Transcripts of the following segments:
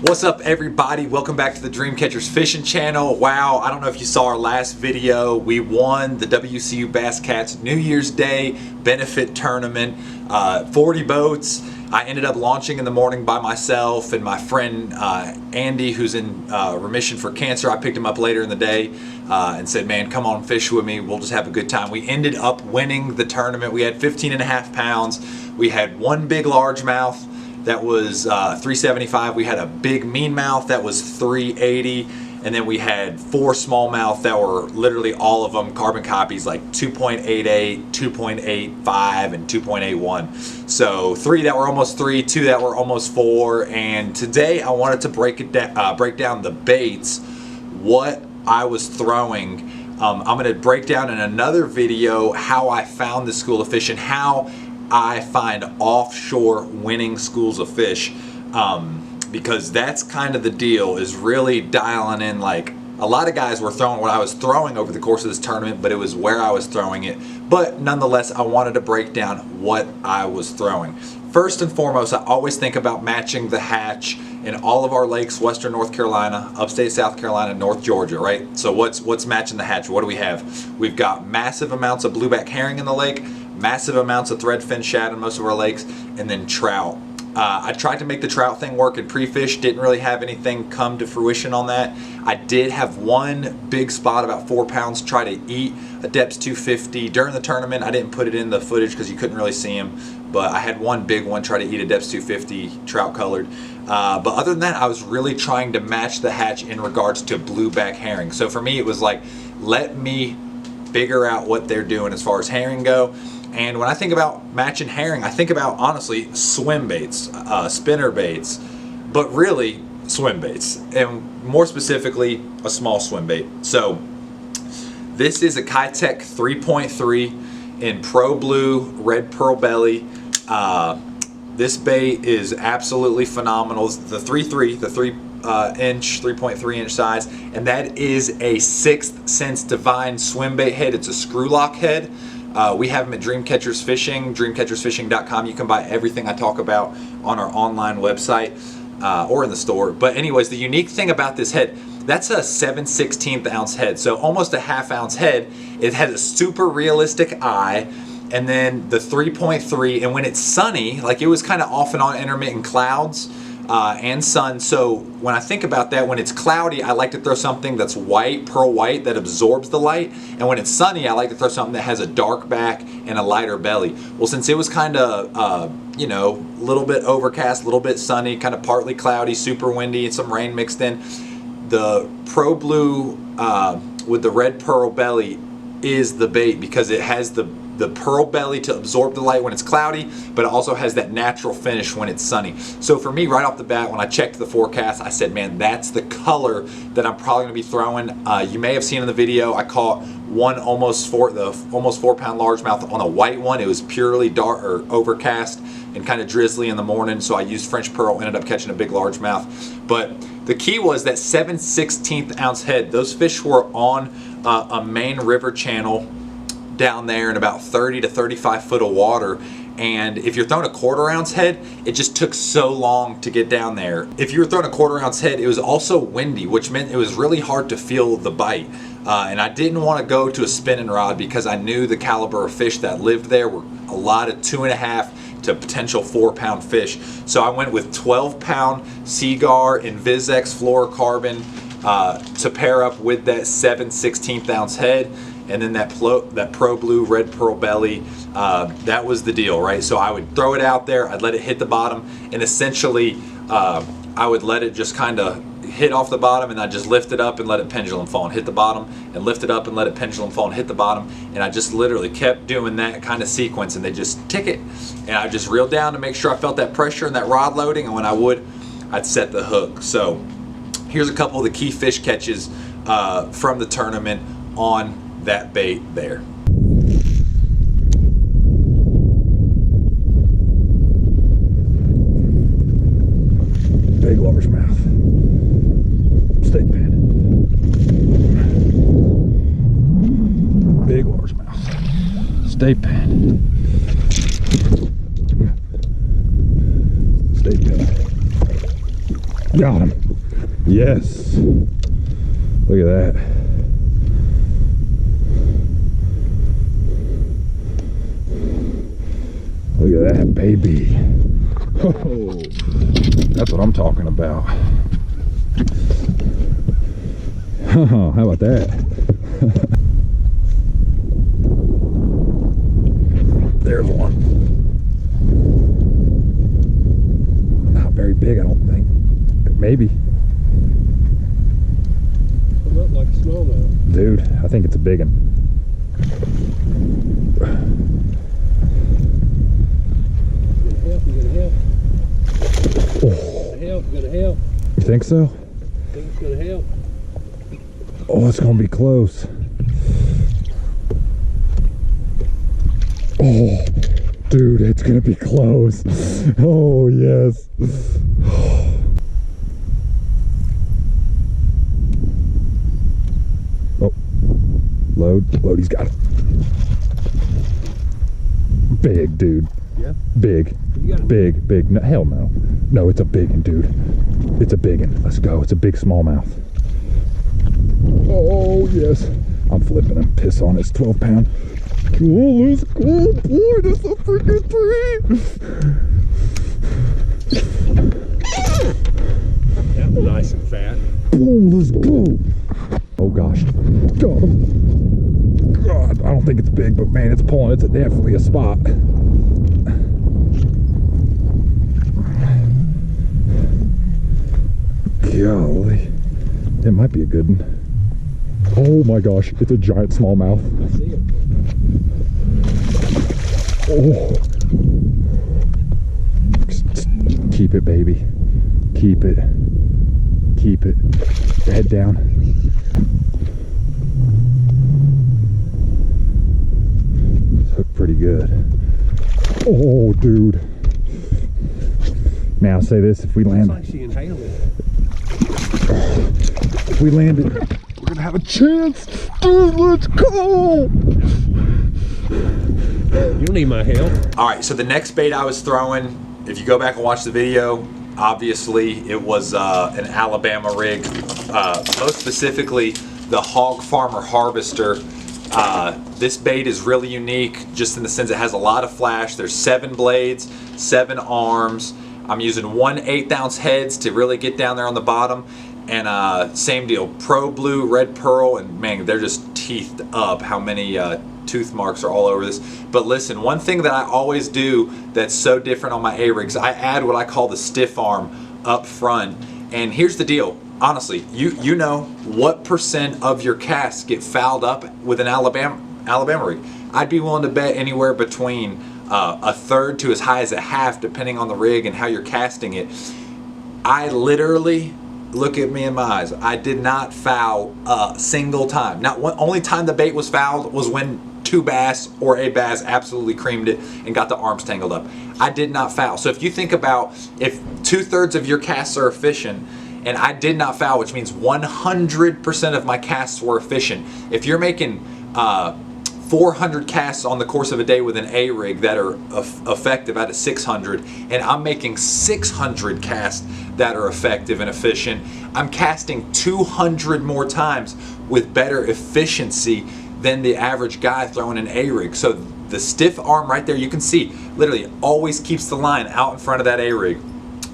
What's up, everybody? Welcome back to the Dream Catchers Fishing Channel. Wow, I don't know if you saw our last video. We won the WCU Bass Cats New Year's Day benefit tournament. 40 boats. I ended up launching in the morning by myself, and my friend Andy, who's in remission for cancer, I picked him up later in the day and said, man, come on, fish with me. We'll just have a good time. We ended up winning the tournament. We had 15.5 pounds. We had one big largemouth that was 375. We had a big mean mouth that was 380, and then we had 4 smallmouth that were literally all of them carbon copies, like 2.88, 2.85, and 2.81. So 3 that were almost 3, 2 that were almost 4. And today I wanted to break down the baits, what I was throwing. I'm going to break down in another video how I found this school of fish and how I find offshore winning schools of fish, because that's kind of the deal, is really dialing in. Like, a lot of guys were throwing what I was throwing over the course of this tournament, but it was where I was throwing it. But nonetheless, I wanted to break down what I was throwing. First and foremost, I always think about matching the hatch in all of our lakes, Western North Carolina, upstate South Carolina, North Georgia, right? So what's matching the hatch? What do we have? We've got massive amounts of blueback herring in the lake, massive amounts of threadfin shad in most of our lakes, and then trout. I tried to make the trout thing work in pre-fish, didn't really have anything come to fruition on that. I did have one big spot, about 4 pounds, try to eat a depths 250 during the tournament. I didn't put it in the footage because you couldn't really see him, but I had one big one try to eat a depths 250 trout colored. But other than that, I was really trying to match the hatch in regards to blueback herring. So for me, it was like, let me figure out what they're doing as far as herring go. And when I think about matching herring, I think about, honestly, swim baits, spinner baits, but really swim baits, and more specifically, a small swim bait. So this is a Kitech 3.3 in Pro Blue Red Pearl Belly. This bait is absolutely phenomenal. The 3.3 inch size, and that is a 6th Sense Divine swim bait head. It's a screw lock head. We have them at Dream Catchers Fishing, dreamcatchersfishing.com. You can buy everything I talk about on our online website or in the store. But anyways, the unique thing about this head, that's a 7/16 ounce head, so almost a ½ ounce head. It has a super realistic eye, and then the 3.3, and when it's sunny, like it was kind of off and on intermittent clouds and sun. So when I think about that, when it's cloudy, I like to throw something that's white, pearl white, that absorbs the light. And when it's sunny, I like to throw something that has a dark back and a lighter belly. Well, since it was kind of, you know, a little bit overcast, a little bit sunny, kind of partly cloudy, super windy, and some rain mixed in, the Pro Blue with the red pearl belly is the bait, because it has the pearl belly to absorb the light when it's cloudy, but it also has that natural finish when it's sunny. So for me, right off the bat, when I checked the forecast, I said, man, that's the color that I'm probably going to be throwing. You may have seen in the video, I caught one almost 4 pound largemouth on a white one. It was purely dark or overcast and kind of drizzly in the morning, so I used French pearl, ended up catching a big largemouth. But the key was that 7/16 ounce head. Those fish were on a main river channel down there in about 30 to 35 foot of water, and if you're throwing a 1/4 ounce head, it just took so long to get down there. If you were throwing a 1/4 ounce head, it was also windy, which meant it was really hard to feel the bite, and I didn't want to go to a spinning rod because I knew the caliber of fish that lived there were a lot of 2.5 to potential 4 pound fish. So I went with 12 pound Seagar Invisex fluorocarbon to pair up with that 7/16 ounce head. And then that Pro Blue Red Pearl Belly, that was the deal, right? So I would throw it out there, I'd let it hit the bottom, and essentially I would let it just kind of hit off the bottom, and I'd just lift it up and let it pendulum fall and hit the bottom, and lift it up and let it pendulum fall and hit the bottom. And I just literally kept doing that kind of sequence, and they just tick it. And I just reeled down to make sure I felt that pressure and that rod loading, and when I would, I'd set the hook. So here's a couple of the key fish catches from the tournament on that bait there. Big largemouth. Steak pan. Big largemouth. Steak pan. Steak pan. Got him. Yes. Look at that. Look at that, baby. Oh, that's what I'm talking about. How about that? There's one. Not very big, I don't think. Maybe. Come up like a smallmouth. Dude, I think it's a big one. You gonna help? Oh. You gonna help? You think so? I think it's gonna help. Oh, it's gonna be close. Oh, dude, it's gonna be close. Oh, yes. Oh, load, he's got it. Big, dude. Yeah? Big. Big. No, hell no. No, it's a big one, dude. It's a big one. Let's go. It's a big smallmouth. Oh, yes. I'm flipping him. Piss on it. It's 12 pound. Oh, let's go. Boy, that's a freaking tree. That was nice and fat. Oh, let's go. Oh, gosh. Got him. God, I don't think it's big, but man, it's pulling. It's definitely a spot. Golly. It might be a good one. Oh my gosh, it's a giant smallmouth. I see it. Oh. Keep it, baby. Keep it. Keep it. Head down. Hooked pretty good. Oh, dude. Man, I'll say this, if we land... Looks like she inhaled it. If we land it, we're gonna have a chance. Dude, let's go! You don't need my help. All right, so the next bait I was throwing, if you go back and watch the video, obviously it was an Alabama rig, most specifically the Hog Farmer Harvester. This bait is really unique just in the sense it has a lot of flash. There's 7 blades, 7 arms. I'm using 1 1/8 ounce heads to really get down there on the bottom. And same deal, Pro Blue, Red Pearl, and man, they're just teethed up how many tooth marks are all over this. But listen, one thing that I always do that's so different on my A-rigs, I add what I call the stiff arm up front. And here's the deal, honestly, you know what % of your casts get fouled up with an Alabama rig. I'd be willing to bet anywhere between a third to as high as a half, depending on the rig and how you're casting it. I literally, look at me in my eyes, I did not foul a single time. Not one, only time the bait was fouled was when 2 bass or a bass absolutely creamed it and got the arms tangled up. I did not foul. So if you think about if 2/3 of your casts are efficient and I did not foul, which means 100% of my casts were efficient. If you're making 400 casts on the course of a day with an A-rig that are effective out of 600, and I'm making 600 casts that are effective and efficient, I'm casting 200 more times with better efficiency than the average guy throwing an A-rig. So the stiff arm right there, you can see, literally always keeps the line out in front of that A-rig.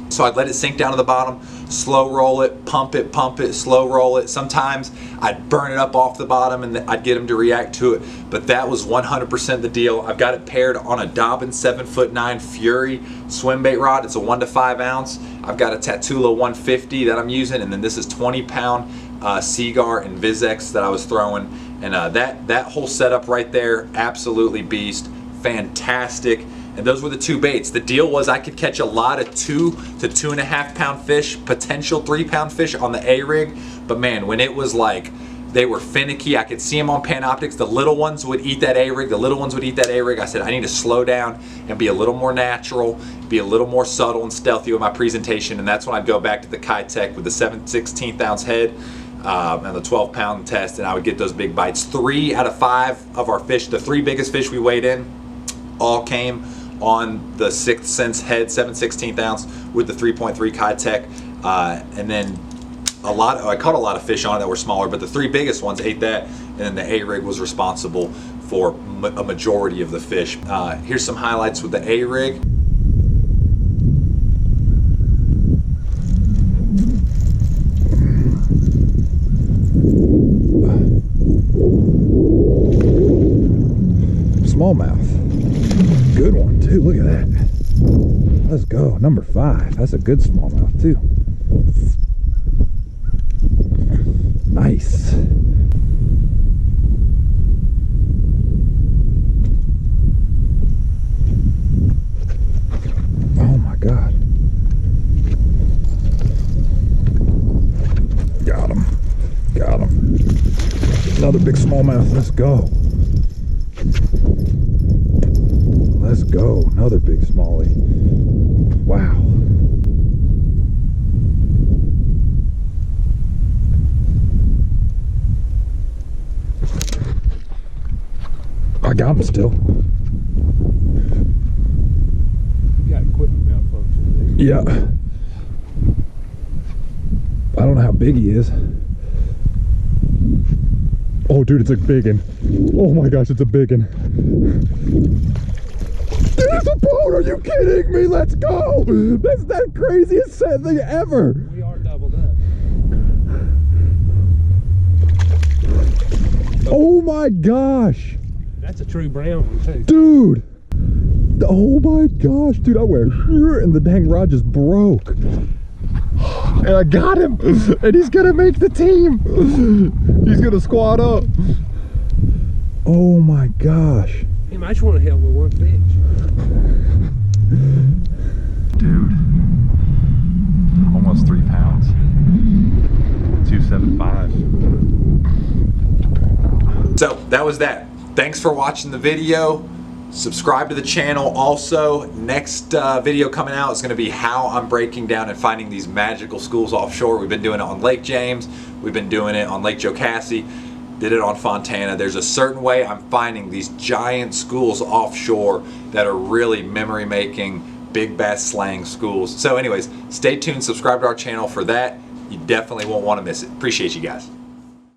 So I'd let it sink down to the bottom, slow roll it, pump it, slow roll it. Sometimes I'd burn it up off the bottom and I'd get them to react to it. But that was 100% the deal. I've got it paired on a Dobbin 7'9" Fury swim bait rod. It's a 1 to 5 ounce. I've got a Tatula 150 that I'm using, and then this is 20 pound Seagar and Vizex that I was throwing. And that whole setup right there, absolutely beast, fantastic. And those were the 2 baits. The deal was I could catch a lot of 2 to 2.5 pound fish, potential 3 pound fish on the A-rig. But man, when it was like, they were finicky, I could see them on Panoptics. The little ones would eat that A-rig. I said, I need to slow down and be a little more natural, be a little more subtle and stealthy with my presentation. And that's when I'd go back to the Kitech with the 7/16 ounce head and the 12 pound test, and I would get those big bites. 3 out of 5 of our fish, the 3 biggest fish we weighed in, all came on the 6th Sense head, 7/16 ounce with the 3.3 Kitech. And then I caught a lot of fish on it that were smaller, but the 3 biggest ones ate that, and then the A-rig was responsible for a majority of the fish. Here's some highlights with the A-rig. Smallmouth. Good one too. Look at that. Let's go. Number 5. That's a good smallmouth too. Nice. Oh my God. Got him. Got him. Another big smallmouth. Let's go. Let's go. Another big smallie. Wow. I got him still. You got equipment malfunction there. Yeah. I don't know how big he is. Oh, dude, it's a big one. Oh my gosh, it's a big one. There's a boat! Are you kidding me? Let's go! That's the craziest thing ever. We are doubled up. Oh my gosh. That's a true brown one too. Dude. Oh my gosh, dude, I went and the dang rod just broke. And I got him. And he's gonna make the team. He's gonna squat up. Oh my gosh. Damn, I just want to help with one fish. Dude, almost 3 pounds. 275. So that was that. Thanks for watching the video. Subscribe to the channel. Also, next video coming out is going to be how I'm breaking down and finding these magical schools offshore. We've been doing it on Lake James. We've been doing it on Lake Jocassee. Did it on Fontana. There's a certain way I'm finding these giant schools offshore that are really memory making, big bass slaying schools. So anyways, stay tuned. Subscribe to our channel for that. You definitely won't want to miss it. Appreciate you guys.